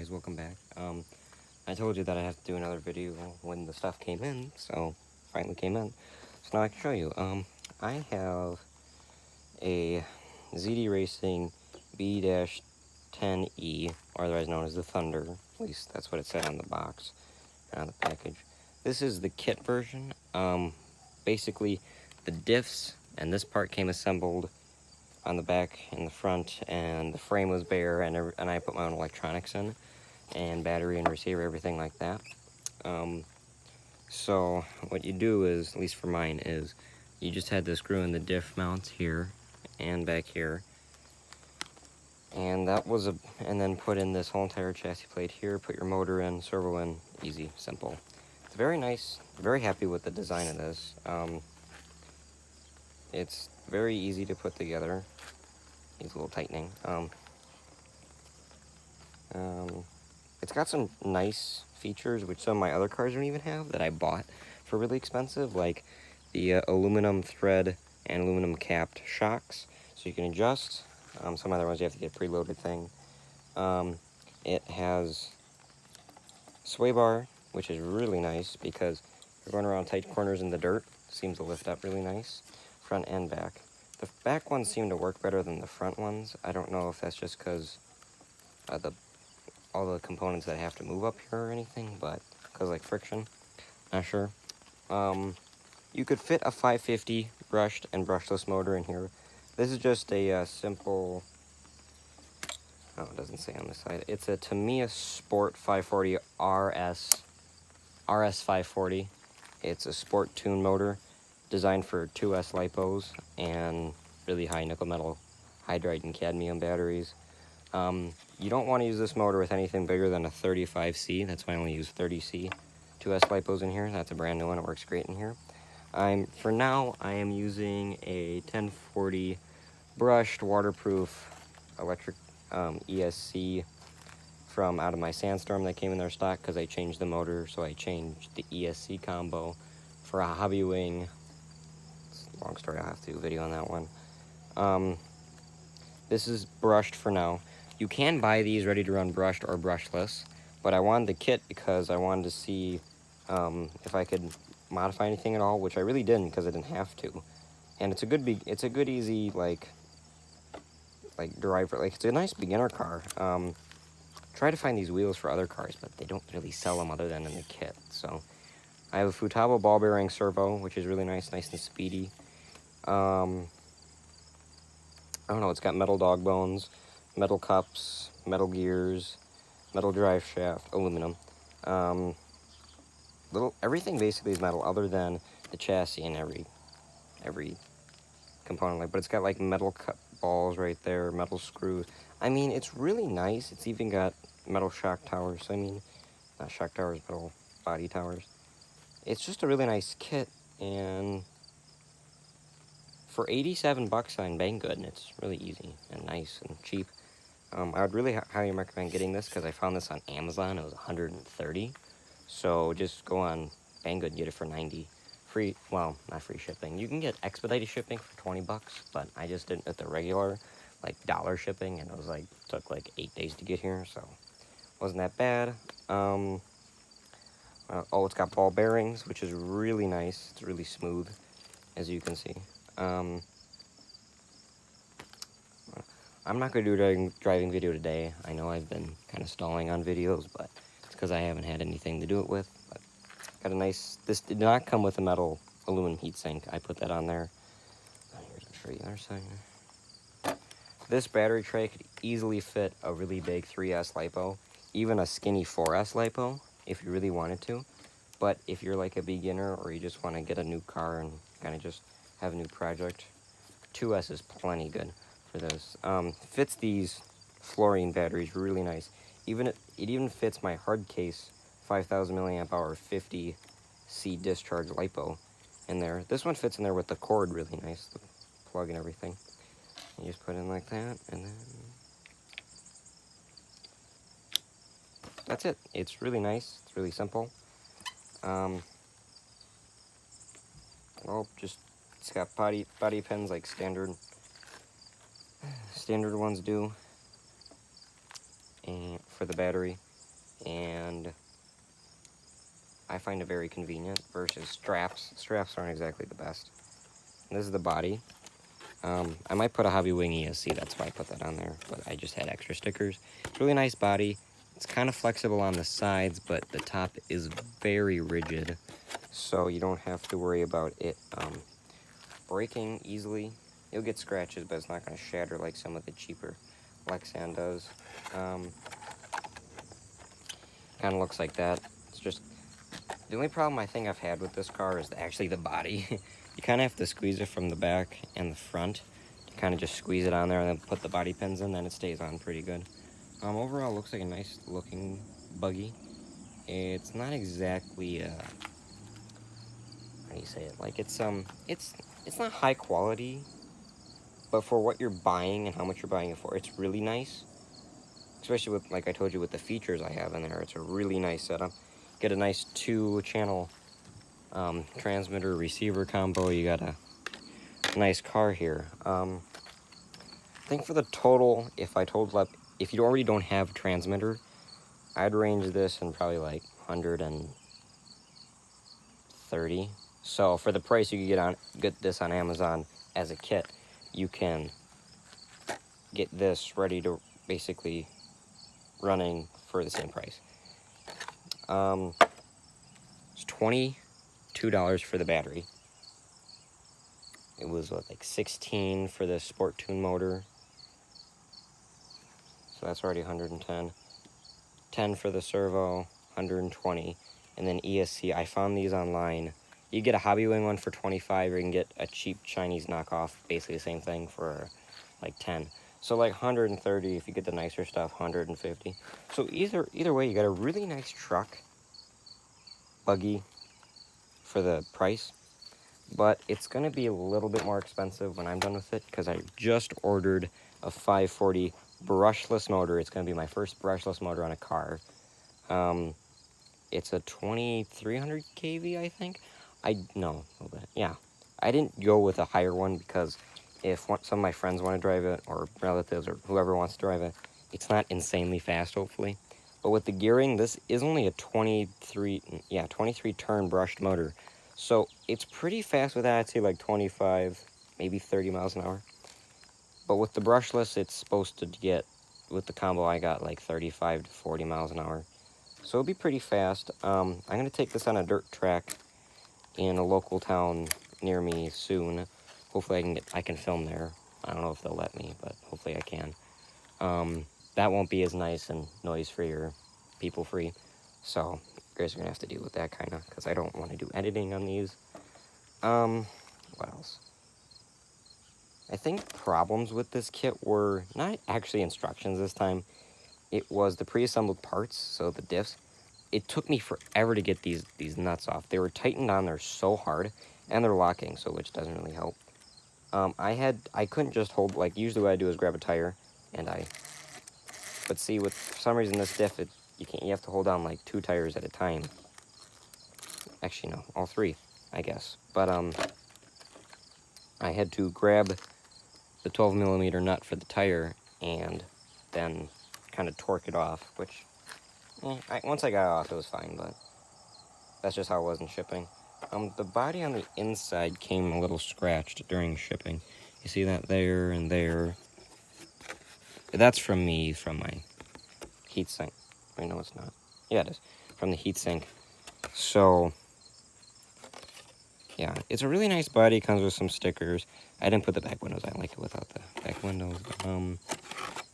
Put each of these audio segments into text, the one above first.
guys, welcome back. I told you that I have to do another video when the stuff came in, so finally came in. So now I can show you. I have a ZD Racing b-10e, or otherwise known as the Thunder. At least that's what it said on the box, on the package. This is the kit version. Basically, the diffs and this part came assembled on the back and the front, and the frame was bare, and I put my own electronics in, and battery and receiver, everything like that. So what you do is, at least for mine, is you just had to screw in the diff mounts here and back here, and and then put in this whole entire chassis plate here, put your motor in, servo in, easy, simple. It's very nice, very happy with the design of this. It's very easy to put together. Needs a little tightening. It's got some nice features, which some of my other cars don't even have, that I bought for really expensive, like the aluminum thread and aluminum capped shocks, so you can adjust. Some other ones you have to get a preloaded thing. It has sway bar, which is really nice because you're going around tight corners in the dirt. Seems to lift up really nice, front and back. The back ones seem to work better than the front ones. I don't know if that's just because all the components that have to move up here or anything, but because like friction, not sure. You could fit a 550 brushed and brushless motor in here. This is just a simple, oh, it doesn't say on the side. It's a Tamiya Sport 540 RS 540. It's a sport tune motor designed for 2S lipos and really high nickel metal hydride and cadmium batteries. You don't want to use this motor with anything bigger than a 35C. That's why I only use 30C 2S lipos in here. That's a brand new one. It works great in here. For now, I am using a 1040 brushed waterproof electric ESC from out of my Sandstorm that came in their stock because I changed the motor, so I changed the ESC combo for a Hobby Wing. It's a long story, I'll have to do a video on that one. This is brushed for now. You can buy these ready to run brushed or brushless, but I wanted the kit because I wanted to see if I could modify anything at all, which I really didn't because I didn't have to. And it's a good easy like driver, like it's a nice beginner car. Try to find these wheels for other cars, but they don't really sell them other than in the kit. So I have a Futaba ball bearing servo, which is really nice and speedy. I don't know, it's got metal dog bones, metal cups, metal gears, metal drive shaft, aluminum. Everything basically is metal other than the chassis and every component. But it's got like metal cut balls right there, metal screws. I mean, it's really nice. It's even got metal shock towers. I mean, not shock towers, metal body towers. It's just a really nice kit, and for 87 bucks on Banggood, and it's really easy and nice and cheap. I would really highly recommend getting this because I found this on Amazon. It was 130. So just go on Banggood and get it for 90. Free, well, not free shipping. You can get expedited shipping for 20 bucks, but I just didn't get the regular, like, dollar shipping, and it was like, took like 8 days to get here, so wasn't that bad. Oh, it's got ball bearings, which is really nice. It's really smooth, as you can see. I'm not going to do a driving video today. I know I've been kind of stalling on videos, but it's because I haven't had anything to do it with. But got a nice, this did not come with a metal aluminum heatsink. I put that on there. Here's a show you the other side. This battery tray could easily fit a really big 3S lipo, even a skinny 4S lipo, if you really wanted to. But if you're like a beginner or you just want to get a new car and kind of just have a new project, 2S is plenty good for this. Fits these fluorine batteries really nice. It even fits my hard case 5,000 milliamp hour 50C discharge lipo in there. This one fits in there with the cord really nice, the plug and everything. You just put it in like that, and then that's it. It's really nice. It's really simple. Well, it's got body pins like standard ones do, and for the battery, and I find it very convenient versus straps. Straps aren't exactly the best. This is the body. I might put a Hobby Wing ESC, that's why I put that on there, but I just had extra stickers. It's really nice body. It's kind of flexible on the sides, but the top is very rigid, so you don't have to worry about it breaking easily. You'll get scratches, but it's not going to shatter like some of the cheaper Lexan does. Kind of looks like that. It's just, the only problem I think I've had with this car is actually the body. You kind of have to squeeze it from the back and the front. You kind of just squeeze it on there and then put the body pins in, then it stays on pretty good. Overall, looks like a nice looking buggy. It's not exactly, how do you say it? Like, it's not high quality, but for what you're buying and how much you're buying it for, it's really nice. Especially with, like I told you, with the features I have in there, it's a really nice setup. Get a nice 2-channel transmitter receiver combo. You got a nice car here. I think for the total, if you already don't have a transmitter, I'd range this in probably like 130. So for the price you can get this on Amazon as a kit, you can get this ready to basically running for the same price. It's $22 for the battery. It was what, like 16 for the Sport Tune motor. So that's already 110. 10 for the servo, 120. And then ESC, I found these online. You get a Hobby Wing one for 25, or you can get a cheap Chinese knockoff, basically the same thing, for like 10. So like 130 if you get the nicer stuff, 150. So either way, you got a really nice truck, buggy, for the price. But it's going to be a little bit more expensive when I'm done with it, because I just ordered a 540 brushless motor. It's going to be my first brushless motor on a car. It's a 2300 kV, I think. No, a little bit. Yeah, I didn't go with a higher one because if some of my friends want to drive it, or relatives, or whoever wants to drive it, it's not insanely fast, hopefully. But with the gearing, this is only a 23 turn brushed motor. So it's pretty fast with that. I'd say like 25, maybe 30 miles an hour. But with the brushless, it's supposed to get, with the combo I got, like 35 to 40 miles an hour. So it'll be pretty fast. I'm going to take this on a dirt track in a local town near me soon. Hopefully I can film there. I don't know if they'll let me, but hopefully I can. That won't be as nice and noise-free or people-free. So you guys are going to have to deal with that kind of, because I don't want to do editing on these. What else? I think problems with this kit were not actually instructions this time. It was the pre-assembled parts, so the diffs. It took me forever to get these nuts off. They were tightened on there so hard, and they're locking, so which doesn't really help. I couldn't just hold, like, usually what I do is grab a tire, but see, for some reason this diff, you have to hold on like 2 tires at a time. Actually, no, all 3, I guess. But, I had to grab the 12mm nut for the tire, and then kind of torque it off, which, once I got it off, it was fine, but that's just how it was in shipping. The body on the inside came a little scratched during shipping. You see that there and there. That's from my heatsink. Wait, no, it's not. Yeah, it is. From the heatsink. So, yeah, it's a really nice body. It comes with some stickers. I didn't put the back windows. I like it without the back windows.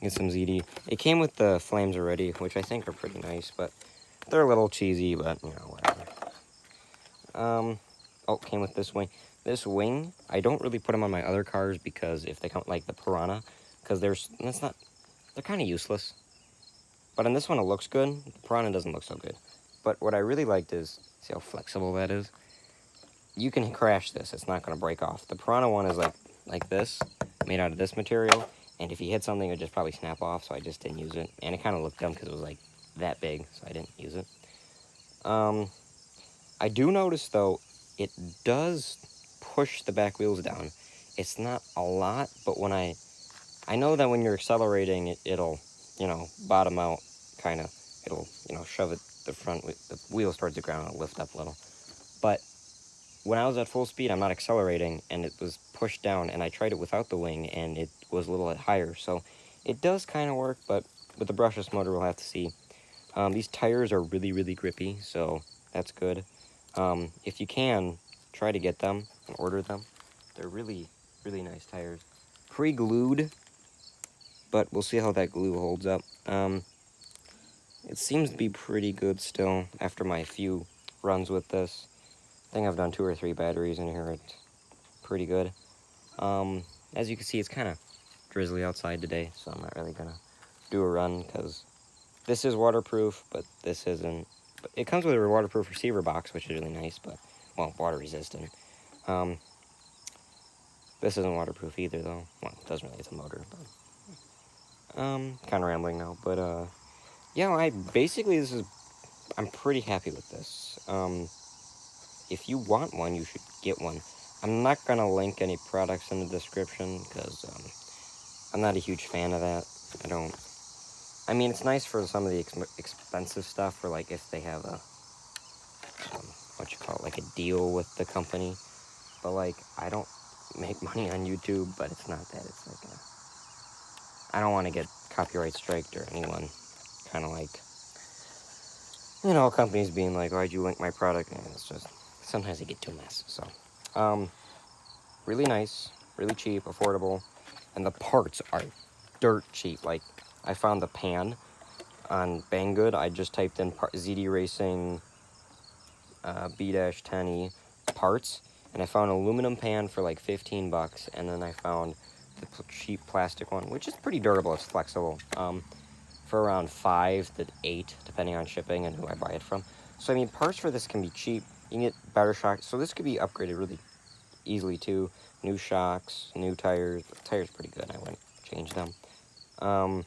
Get some ZD. It came with the flames already, which I think are pretty nice, but they're a little cheesy, but, whatever. Came with this wing. This wing, I don't really put them on my other cars because if they come, like the Piranha, because they're kind of useless. But on this one, it looks good. The Piranha doesn't look so good. But what I really liked is, see how flexible that is? You can crash this. It's not going to break off. The Piranha one is like this, made out of this material. And if you hit something, it would just probably snap off, so I just didn't use it. And it kind of looked dumb because it was like that big, so I didn't use it. I do notice, though, it does push the back wheels down. It's not a lot, but when I know that when you're accelerating, it'll, bottom out, kind of. it'll, you know, shove it the front with the wheels towards the ground and lift up a little. But when I was at full speed, I'm not accelerating, and it was pushed down, and I tried it without the wing, and it was a little bit higher. So it does kind of work, but with the brushless motor, we'll have to see. These tires are really, really grippy, so that's good. If you can, try to get them and order them. They're really, really nice tires. Pre-glued, but we'll see how that glue holds up. It seems to be pretty good still after my few runs with this. I think I've done 2 or 3 batteries in here. It's pretty good. As you can see, it's kind of drizzly outside today, so I'm not really gonna do a run because this is waterproof, but this isn't. But it comes with a waterproof receiver box, which is really nice, but, well, water resistant. This isn't waterproof either, though. Well, it doesn't really, it's a motor, but, kind of rambling now, but, yeah, I'm pretty happy with this. If you want one, you should get one. I'm not gonna link any products in the description, because, I'm not a huge fan of that. I mean, it's nice for some of the expensive stuff, for, like, if they have a, like a deal with the company. But, like, I don't make money on YouTube, but it's not that. It's like I don't want to get copyright striked or anyone kind of like, you know, companies being like, why'd you link my product? And it's just, sometimes they get too mess. So, really nice, really cheap, affordable, and the parts are dirt cheap. Like, I found the pan on Banggood. I just typed in ZD Racing b-10e parts, and I found an aluminum pan for like 15 bucks, and then I found the cheap plastic one, which is pretty durable. It's flexible, for around 5 to 8, depending on shipping and who I buy it from. So, I mean, parts for this can be cheap. You can get better shocks. So this could be upgraded really easily, too. New shocks, new tires. The tires are pretty good. I wouldn't change them. I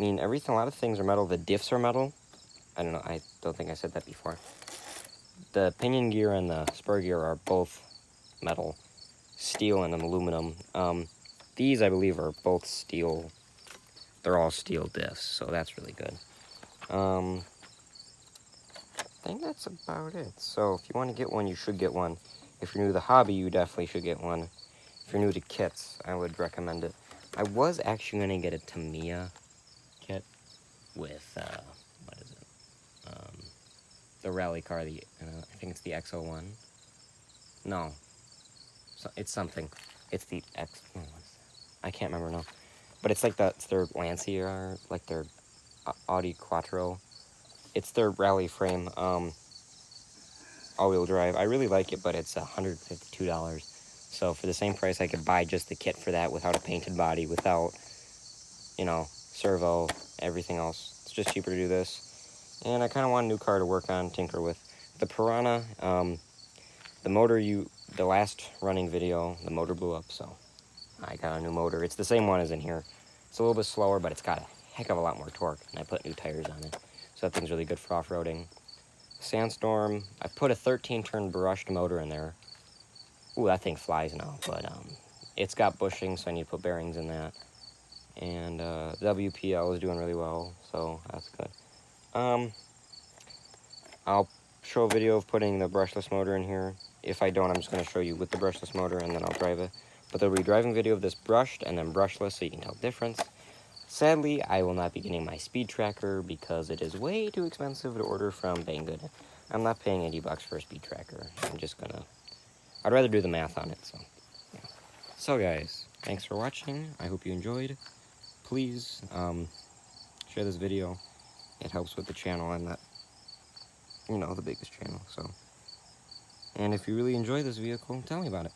mean, everything, a lot of things are metal. The diffs are metal. I don't know. I don't think I said that before. The pinion gear and the spur gear are both metal. Steel and aluminum. These, I believe, are both steel. They're all steel diffs, so that's really good. I think that's about it. So if you want to get one, you should get one. If you're new to the hobby, you definitely should get one. If you're new to kits, I would recommend it. I was actually going to get a Tamiya kit with, what is it? The rally car, I think it's the X01. No. So, it's something. It's the X, oh, I can't remember now. But it's like it's their Lancia, like their Audi Quattro. It's their rally frame, all-wheel drive. I really like it, but it's $152. So for the same price, I could buy just the kit for that without a painted body, without, you know, servo, everything else. It's just cheaper to do this. And I kind of want a new car to work on, tinker with. The Piranha, the motor the last running video, the motor blew up, so I got a new motor. It's the same one as in here. It's a little bit slower, but it's got a heck of a lot more torque, and I put new tires on it. So that thing's really good for off-roading. Sandstorm, I put a 13-turn brushed motor in there. Ooh, that thing flies now, but it's got bushings, so I need to put bearings in that. And WPL is doing really well, so that's good. I'll show a video of putting the brushless motor in here. If I don't, I'm just going to show you with the brushless motor, and then I'll drive it. But there'll be a driving video of this brushed and then brushless, so you can tell the difference. Sadly, I will not be getting my speed tracker because it is way too expensive to order from Banggood. I'm not paying 80 bucks for a speed tracker. I'd rather do the math on it, so, yeah. So, guys, thanks for watching. I hope you enjoyed. Please, share this video. It helps with the channel. I'm not, you know, the biggest channel, so. And if you really enjoy this vehicle, tell me about it.